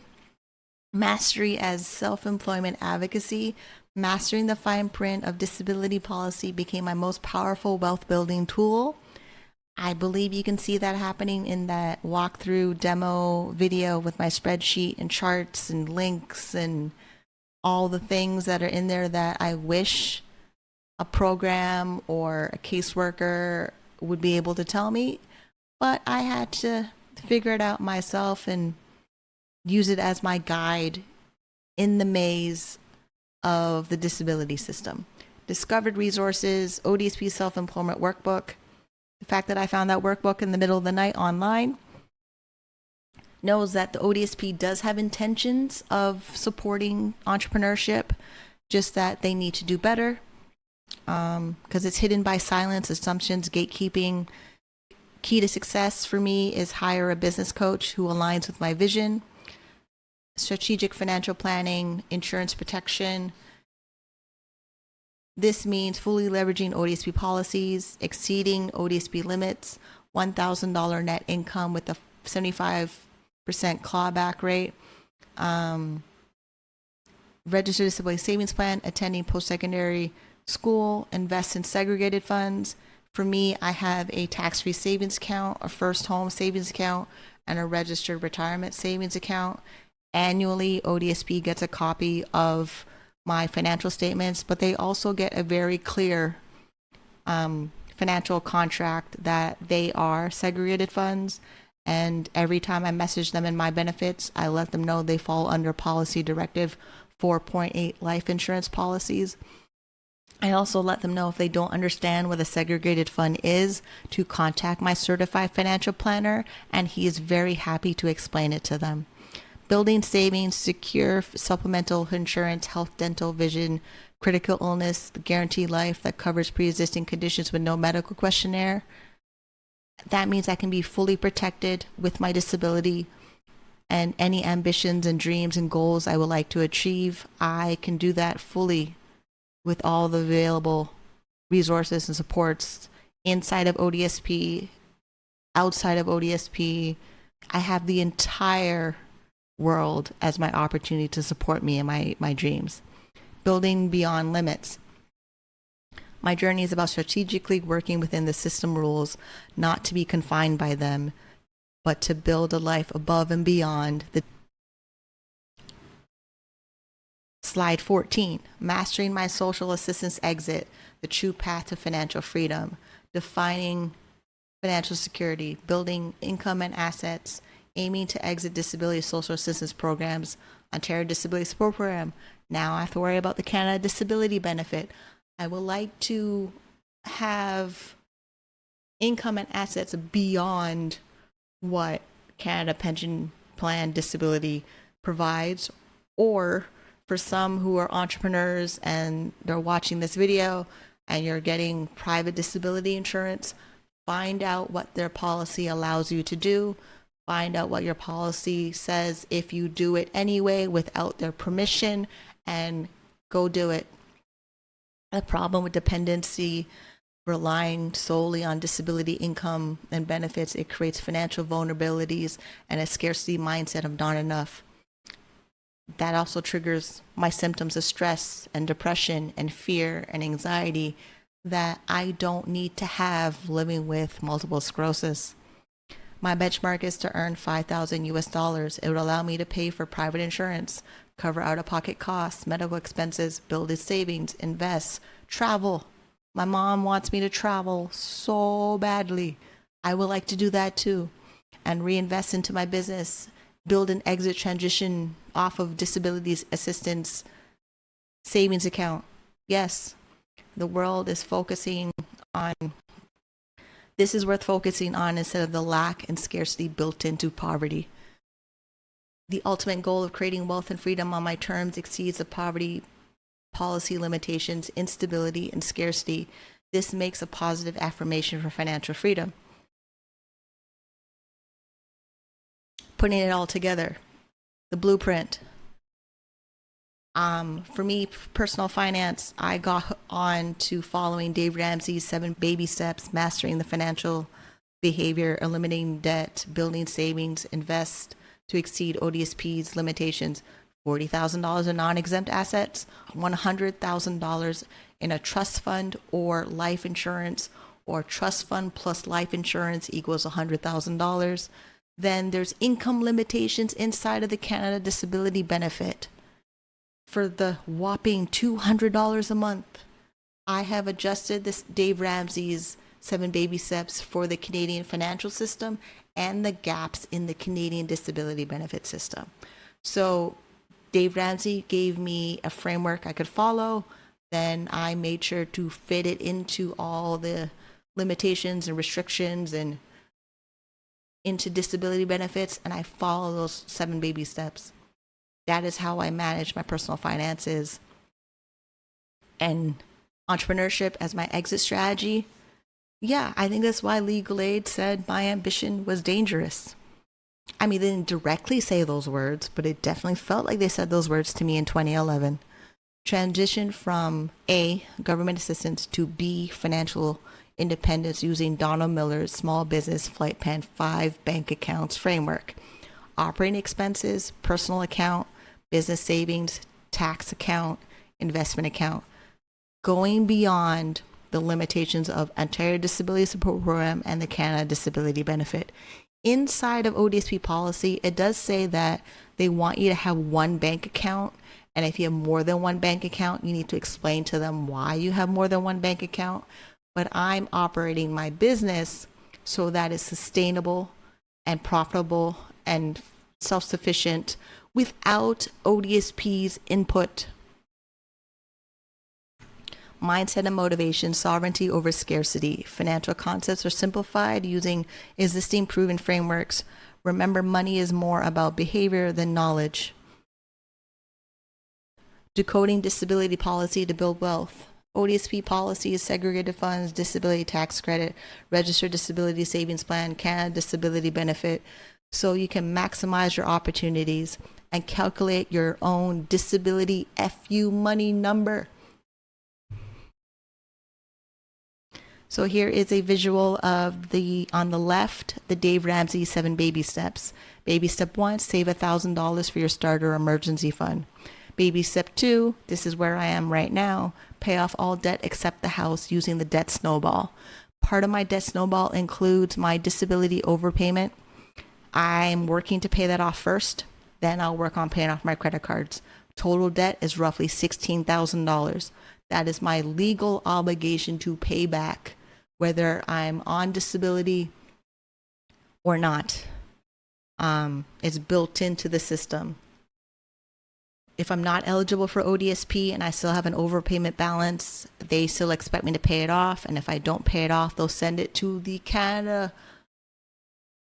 mastery as self-employment advocacy, mastering the fine print of disability policy became my most powerful wealth building tool. I believe you can see that happening in that walkthrough demo video with my spreadsheet and charts and links and all the things that are in there that I wish a program or a caseworker would be able to tell me, but I had to figure it out myself and use it as my guide in the maze of the disability system. Discovered resources, ODSP self-employment workbook. The fact that I found that workbook in the middle of the night online knows that the ODSP does have intentions of supporting entrepreneurship, just that they need to do better because it's hidden by silence, assumptions, gatekeeping. Key to success for me is hire a business coach who aligns with my vision. Strategic financial planning, insurance protection. This means fully leveraging ODSP policies, exceeding ODSP limits, $1,000 net income with a 75% clawback rate, registered disability savings plan, attending post-secondary school, invest in segregated funds. For me, I have a tax-free savings account, a first home savings account, and a registered retirement savings account. Annually, ODSP gets a copy of my financial statements, but they also get a very clear financial contract that they are segregated funds. And every time I message them in my benefits, I let them know they fall under policy directive 4.8 life insurance policies. I also let them know if they don't understand what a segregated fund is, to contact my certified financial planner, and he is very happy to explain it to them. Building savings, secure supplemental insurance, health, dental, vision, critical illness, the guaranteed life that covers pre-existing conditions with no medical questionnaire. That means I can be fully protected with my disability, and any ambitions and dreams and goals I would like to achieve, I can do that fully with all the available resources and supports inside of ODSP, outside of ODSP. I have the entire world as my opportunity to support me in my dreams. Building beyond limits. My journey is about strategically working within the system rules, not to be confined by them, but to build a life above and beyond the. Slide 14, mastering my social assistance exit, the true path to financial freedom, defining financial security, building income and assets, aiming to exit disability social assistance programs, Ontario Disability Support Program. Now I have to worry about the Canada Disability Benefit. I would like to have income and assets beyond what Canada Pension Plan Disability provides, or for some who are entrepreneurs and they're watching this video and you're getting private disability insurance, find out what their policy allows you to do. Find out what your policy says if you do it anyway without their permission, and go do it. The problem with dependency relying solely on disability income and benefits, it creates financial vulnerabilities and a scarcity mindset of not enough. That also triggers my symptoms of stress and depression and fear and anxiety that I don't need to have living with multiple sclerosis. My benchmark is to earn $5,000 US. It would allow me to pay for private insurance, cover out-of-pocket costs, medical expenses, build a savings, invest, travel. My mom wants me to travel so badly. I would like to do that too, and reinvest into my business, build an exit transition off of disabilities assistance savings account. Yes, the world is focusing on, this is worth focusing on instead of the lack and scarcity built into poverty. The ultimate goal of creating wealth and freedom on my terms exceeds the poverty policy limitations, instability, and scarcity. This makes a positive affirmation for financial freedom. Putting it all together, the blueprint. For me, personal finance, I got on to following Dave Ramsey's 7 baby steps, mastering the financial behavior, eliminating debt, building savings, invest to exceed ODSP's limitations. $40,000 in non-exempt assets, $100,000 in a trust fund or life insurance, or trust fund plus life insurance equals $100,000. Then there's income limitations inside of the Canada Disability Benefit for the whopping $200 a month. I have adjusted this Dave Ramsey's 7 baby steps for the Canadian financial system and the gaps in the Canadian disability benefit system. So Dave Ramsey gave me a framework I could follow. Then I made sure to fit it into all the limitations and restrictions and into disability benefits, and I follow those 7 baby steps. That is how I manage my personal finances and entrepreneurship as my exit strategy. Yeah, I think that's why legal aid said my ambition was dangerous. I mean, they didn't directly say those words, but it definitely felt like they said those words to me in 2011. Transition from A, government assistance, to B, financial independence using Donald Miller's Small Business Flight Plan 5 bank accounts framework. Operating expenses, personal account, business savings, tax account, investment account. Going beyond the limitations of Ontario Disability Support Program and the Canada Disability Benefit. Inside of ODSP policy, it does say that they want you to have one bank account. And if you have more than one bank account, you need to explain to them why you have more than one bank account. But I'm operating my business so that it's sustainable and profitable and self-sufficient without ODSP's input. Mindset and motivation, sovereignty over scarcity. Financial concepts are simplified using existing proven frameworks. Remember, money is more about behavior than knowledge. Decoding disability policy to build wealth. ODSP policy is segregated funds, disability tax credit, registered disability savings plan, Canada Disability Benefit, so you can maximize your opportunities and calculate your own disability FU money number. So here is a visual of on the left, the Dave Ramsey 7 baby steps. Baby step 1, save $1,000 for your starter emergency fund. Baby step 2, this is where I am right now, pay off all debt except the house using the debt snowball. Part of my debt snowball includes my disability overpayment. I'm working to pay that off first, then I'll work on paying off my credit cards. Total debt is roughly $16,000. That is my legal obligation to pay back, whether I'm on disability or not. It's built into the system. If I'm not eligible for ODSP and I still have an overpayment balance, they still expect me to pay it off. And if I don't pay it off, they'll send it to the Canada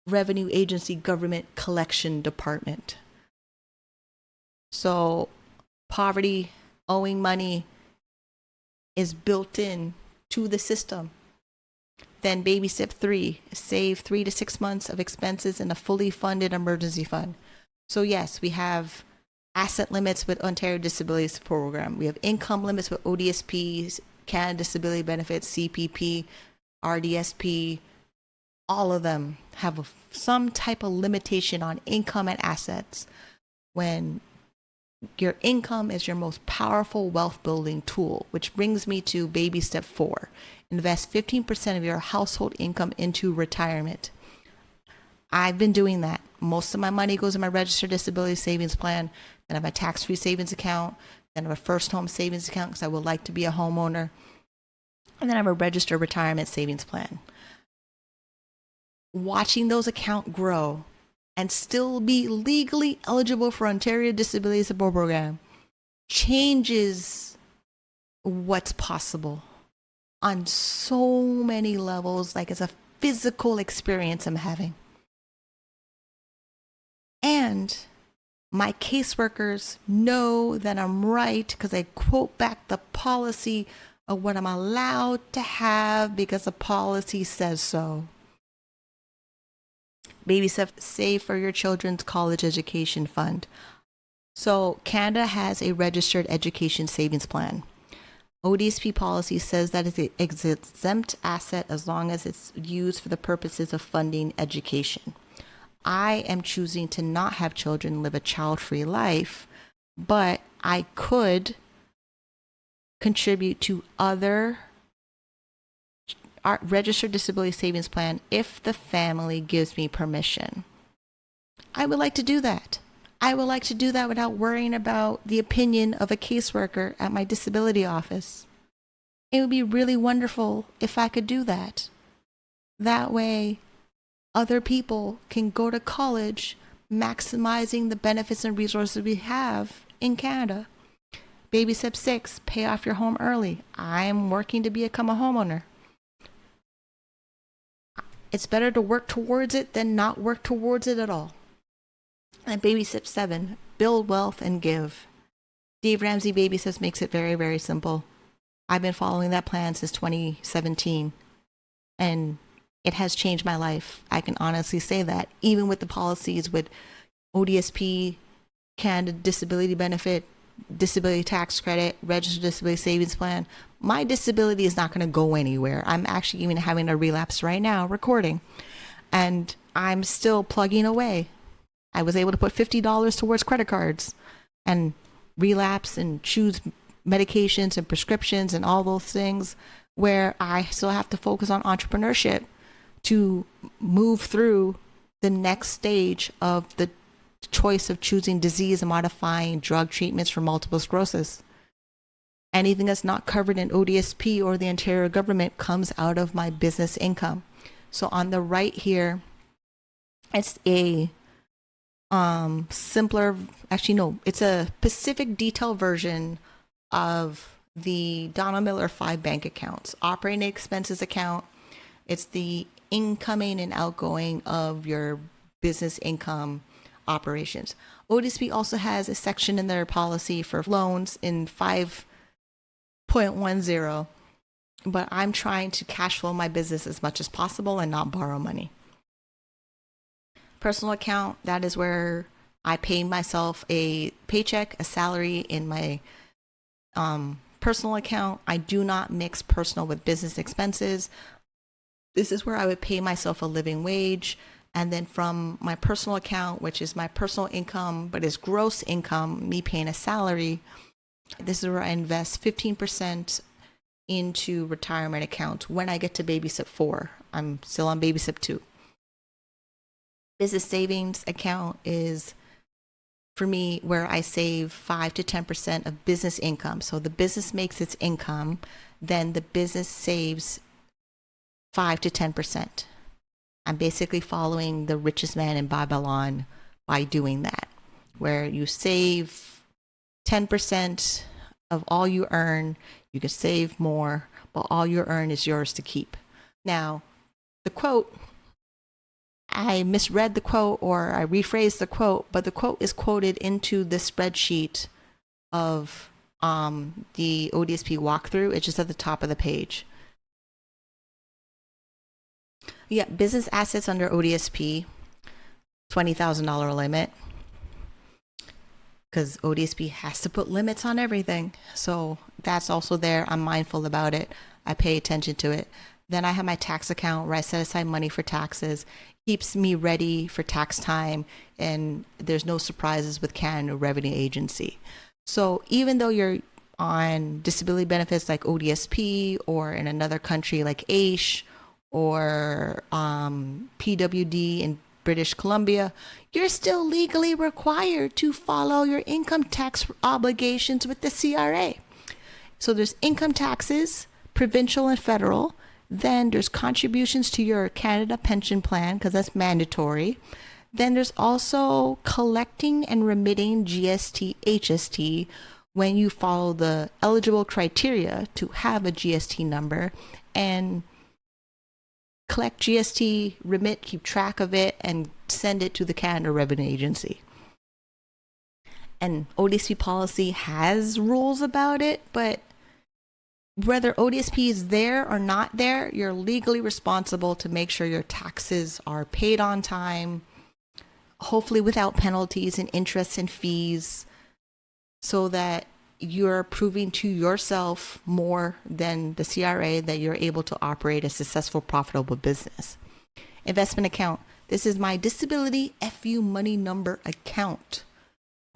Revenue Agency Government Collection Department. So poverty, owing money is built in to the system. Then baby step 3, save 3 to 6 months of expenses in a fully funded emergency fund. So yes, we have asset limits with Ontario Disability Support Program. We have income limits with ODSP's Canada Disability Benefits, CPP, RDSP, all of them have some type of limitation on income and assets, when your income is your most powerful wealth building tool, which brings me to baby step 4. Invest 15% of your household income into retirement. I've been doing that. Most of my money goes in my registered disability savings plan, then I have a tax-free savings account, then I have a first home savings account because I would like to be a homeowner, and then I have a registered retirement savings plan. Watching those accounts grow and still be legally eligible for Ontario Disability Support Program changes what's possible on so many levels. Like, it's a physical experience I'm having. And my caseworkers know that I'm right because I quote back the policy of what I'm allowed to have because the policy says so. Baby step, save for your children's college education fund. So Canada has a registered education savings plan. ODSP policy says that it's an exempt asset as long as it's used for the purposes of funding education. I am choosing to not have children, live a child-free life, but I could contribute to other registered disability savings plan if the family gives me permission. I would like to do that. I would like to do that without worrying about the opinion of a caseworker at my disability office. It would be really wonderful if I could do that. That way, other people can go to college, maximizing the benefits and resources we have in Canada. Baby step 6, pay off your home early. I am working to become a homeowner. It's better to work towards it than not work towards it at all. And baby step 7, build wealth and give. Dave Ramsey Baby Steps makes it very, very simple. I've been following that plan since 2017, and it has changed my life. I can honestly say that, even with the policies with ODSP, Canada Disability Benefit, Disability Tax Credit, Registered Disability Savings Plan, my disability is not going to go anywhere. I'm actually even having a relapse right now recording, and I'm still plugging away. I was able to put $50 towards credit cards and relapse and choose medications and prescriptions and all those things, where I still have to focus on entrepreneurship to move through the next stage of the choice of choosing disease modifying drug treatments for multiple sclerosis. Anything that's not covered in ODSP or the Ontario government comes out of my business income. So on the right here, it's a simpler, actually no, it's a specific detail version of the Donald Miller 5 bank accounts. Operating expenses account, it's the incoming and outgoing of your business income operations. ODSP also has a section in their policy for loans in 5.10, but I'm trying to cash flow my business as much as possible and not borrow money. Personal account, that is where I pay myself a paycheck, a salary in my personal account. I do not mix personal with business expenses. This is where I would pay myself a living wage. And then from my personal account, which is my personal income, but is gross income, me paying a salary, this is where I invest 15% into retirement accounts when I get to baby step 4. I'm still on baby step 2. Business savings account is, for me, where I save 5 to 10% of business income. So the business makes its income, then the business saves 5 to 10%. I'm basically following the richest man in Babylon by doing that, where you save 10% of all you earn. You can save more, but all you earn is yours to keep. Now, the quote, I misread the quote or I rephrased the quote, but the quote is quoted into the spreadsheet of the ODSP walkthrough. It's just at the top of the page. Yeah, business assets under ODSP, $20,000 limit. because ODSP has to put limits on everything. So that's also there. I'm mindful about it. I pay attention to it. Then I have my tax account where I set aside money for taxes. Keeps me ready for tax time, and there's no surprises with Canada Revenue Agency. So even though you're on disability benefits like ODSP, or in another country like AISH, or PWD in British Columbia, you're still legally required to follow your income tax obligations with the CRA. So there's income taxes, provincial and federal. Then there's contributions to your Canada pension plan, because that's mandatory. Then there's also collecting and remitting GST, HST when you follow the eligible criteria to have a GST number, and collect GST, remit, keep track of it, and send it to the Canada Revenue Agency. And ODSP policy has rules about it, but whether ODSP is there or not there, you're legally responsible to make sure your taxes are paid on time, hopefully without penalties and interest and fees, so that you're proving to yourself more than the CRA that you're able to operate a successful, profitable business. Investment account. This is my disability FU money number account.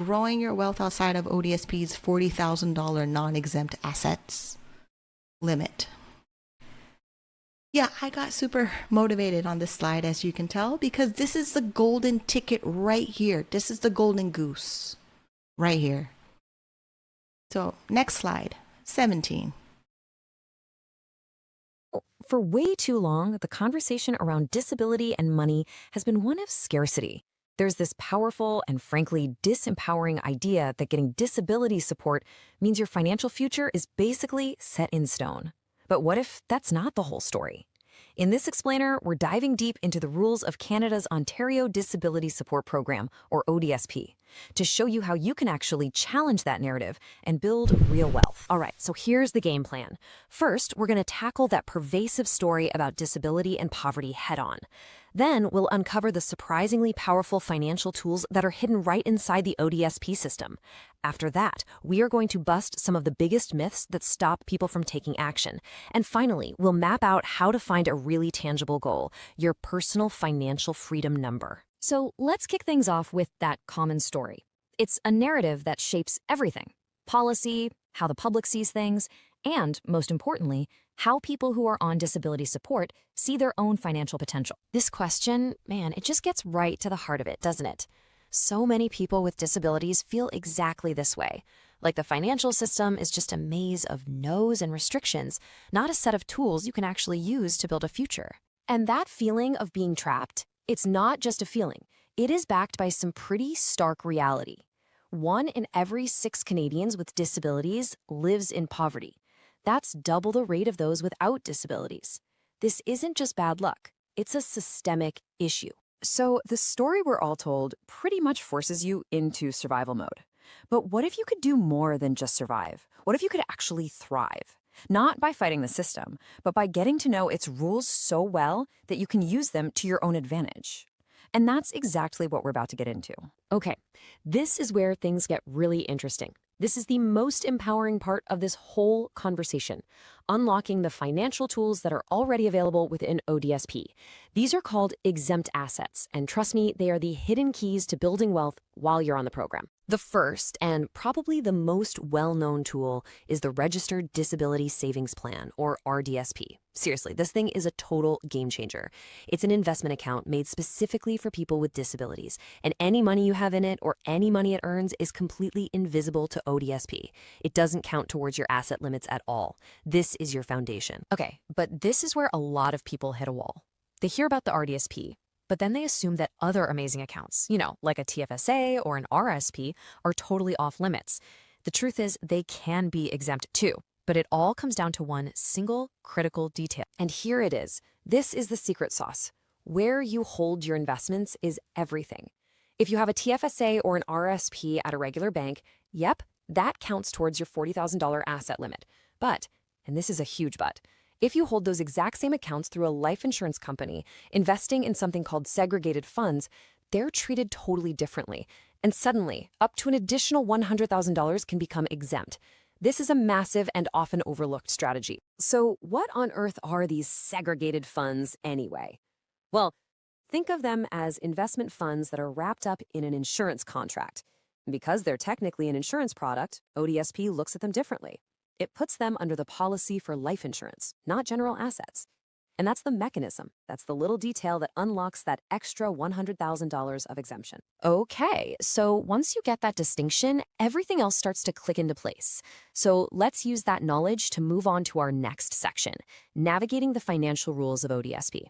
Growing your wealth outside of ODSP's $40,000 non-exempt assets limit. Yeah, I got super motivated on this slide, as you can tell, because this is the golden ticket right here. This is the golden goose right here. So next slide, 17. For way too long, the conversation around disability and money has been one of scarcity. There's this powerful and frankly disempowering idea that getting disability support means your financial future is basically set in stone. But what if that's not the whole story? In this explainer, we're diving deep into the rules of Canada's Ontario Disability Support Program, or ODSP, to show you how you can actually challenge that narrative and build real wealth. All right, so here's the game plan. First, we're going to tackle that pervasive story about disability and poverty head-on. Then we'll uncover the surprisingly powerful financial tools that are hidden right inside the ODSP system. After that, we are going to bust some of the biggest myths that stop people from taking action. And finally, we'll map out how to find a really tangible goal, your personal financial freedom number. So let's kick things off with that common story. It's a narrative that shapes everything: policy, how the public sees things, and, most importantly, how people who are on disability support see their own financial potential. This question, man, it just gets right to the heart of it, doesn't it? So many people with disabilities feel exactly this way, like the financial system is just a maze of no's and restrictions, not a set of tools you can actually use to build a future. And that feeling of being trapped, it's not just a feeling. It is backed by some pretty stark reality. 1 in every 6 Canadians with disabilities lives in poverty. That's double the rate of those without disabilities. This isn't just bad luck. It's a systemic issue. So the story we're all told pretty much forces you into survival mode. But what if you could do more than just survive? What if you could actually thrive? Not by fighting the system, but by getting to know its rules so well that you can use them to your own advantage. And that's exactly what we're about to get into. Okay, this is where things get really interesting. This is the most empowering part of this whole conversation, unlocking the financial tools that are already available within ODSP. These are called exempt assets, and trust me, they are the hidden keys to building wealth while you're on the program. The first, and probably the most well-known tool, is the Registered Disability Savings Plan, or RDSP. Seriously, this thing is a total game changer. It's an investment account made specifically for people with disabilities, and any money you have in it or any money it earns is completely invisible to ODSP. It doesn't count towards your asset limits at all. This is your foundation. Okay, but this is where a lot of people hit a wall. They hear about the RDSP, but then they assume that other amazing accounts, like a TFSA or an RSP, are totally off limits. The truth is, they can be exempt too. But it all comes down to one single critical detail. And here it is. This is the secret sauce. Where you hold your investments is everything. If you have a TFSA or an RSP at a regular bank, yep, that counts towards your $40,000 asset limit. But, and this is a huge but, if you hold those exact same accounts through a life insurance company, investing in something called segregated funds, they're treated totally differently. And suddenly, up to an additional $100,000 can become exempt. This is a massive and often overlooked strategy. So, what on earth are these segregated funds anyway? Well, think of them as investment funds that are wrapped up in an insurance contract. Because they're technically an insurance product, ODSP looks at them differently. It puts them under the policy for life insurance, not general assets. And that's the mechanism. That's the little detail that unlocks that extra $100,000 of exemption. Okay, so once you get that distinction, everything else starts to click into place. So let's use that knowledge to move on to our next section, navigating the financial rules of ODSP.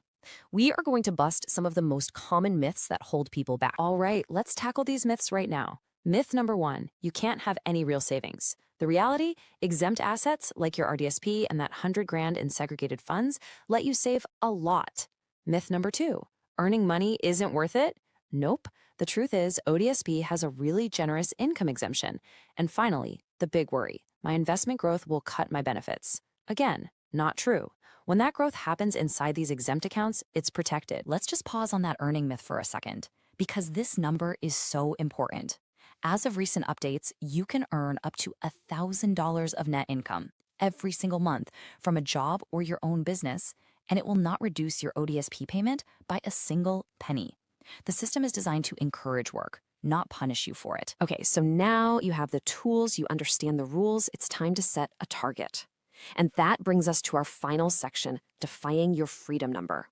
We are going to bust some of the most common myths that hold people back. All right, let's tackle these myths right now. Myth number 1, you can't have any real savings. The reality, exempt assets like your RDSP and that 100 grand in segregated funds let you save a lot. Myth number 2, earning money isn't worth it? Nope. The truth is ODSP has a really generous income exemption. And finally, the big worry, my investment growth will cut my benefits. Again, not true. When that growth happens inside these exempt accounts, it's protected. Let's just pause on that earning myth for a second, because this number is so important. As of recent updates, you can earn up to $1,000 of net income every single month from a job or your own business, and it will not reduce your ODSP payment by a single penny. The system is designed to encourage work, not punish you for it. Okay, so now you have the tools, you understand the rules, it's time to set a target. And that brings us to our final section, defying your freedom number.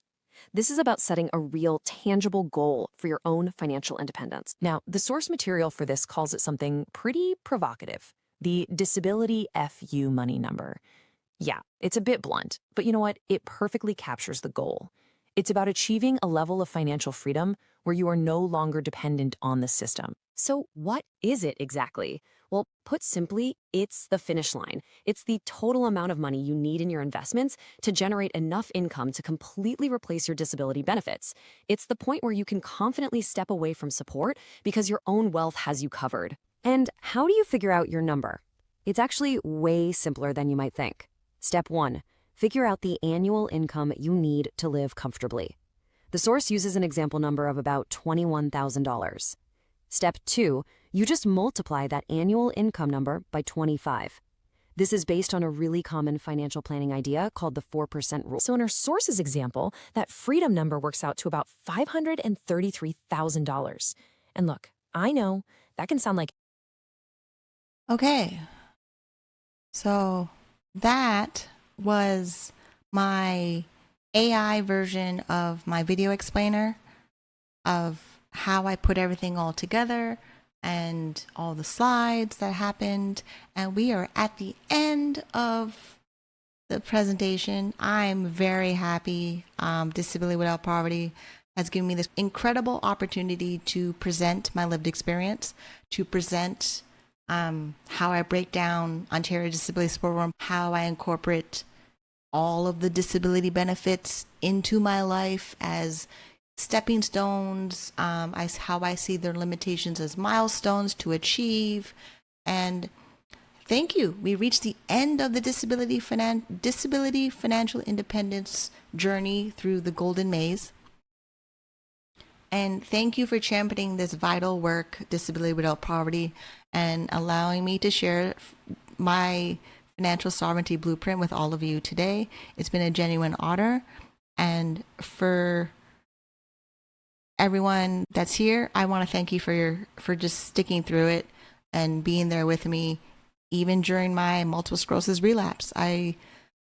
This is about setting a real, tangible goal for your own financial independence. Now, the source material for this calls it something pretty provocative, the disability FU money number. Yeah, it's a bit blunt, but you know what? It perfectly captures the goal. It's about achieving a level of financial freedom where you are no longer dependent on the system. So what is it exactly? Well, put simply, it's the finish line. It's the total amount of money you need in your investments to generate enough income to completely replace your disability benefits. It's the point where you can confidently step away from support because your own wealth has you covered. And how do you figure out your number? It's actually way simpler than you might think. Step 1, figure out the annual income you need to live comfortably. The source uses an example number of about $21,000. Step 2, you just multiply that annual income number by 25. This is based on a really common financial planning idea called the 4% rule. So in our source's example, that freedom number works out to about $533,000. And look, I know that can sound like... Okay, so that was my AI version of my video explainer of how I put everything all together and all the slides that happened. And we are at the end of the presentation. I'm very happy. Disability Without Poverty has given me this incredible opportunity to present my lived experience, to present how I break down Ontario Disability Support Program, how I incorporate all of the disability benefits into my life as stepping stones, how I see their limitations as milestones to achieve. And thank you. We reached the end of the disability financial independence journey through the Golden Maze. And thank you for championing this vital work, Disability Without Poverty, and allowing me to share my financial sovereignty blueprint with all of you today. It's been a genuine honor. And for everyone that's here, I want to thank you for just sticking through it and being there with me, even during my multiple sclerosis relapse. I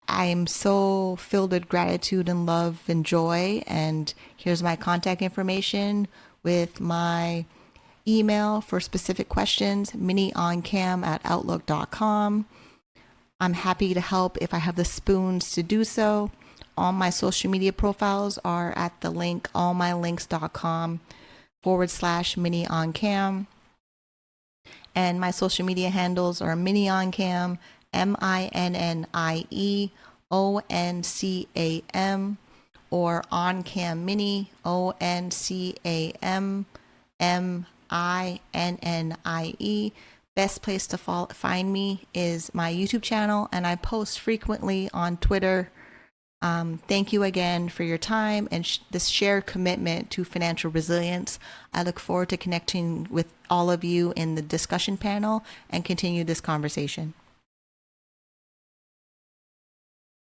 am so filled with gratitude and love and joy. And here's my contact information with my email for specific questions, minnieoncam@outlook.com. I'm happy to help if I have the spoons to do so. All my social media profiles are at the link allmylinks.com/minnieoncam. And my social media handles are minnieoncam, MINNIEONCAM, or OnCamMinnie, OnCamMinnie. Best place to find me is my YouTube channel, and I post frequently on Twitter Thank you again for your time and this shared commitment to financial resilience. I look forward to connecting with all of you in the discussion panel and continue this conversation.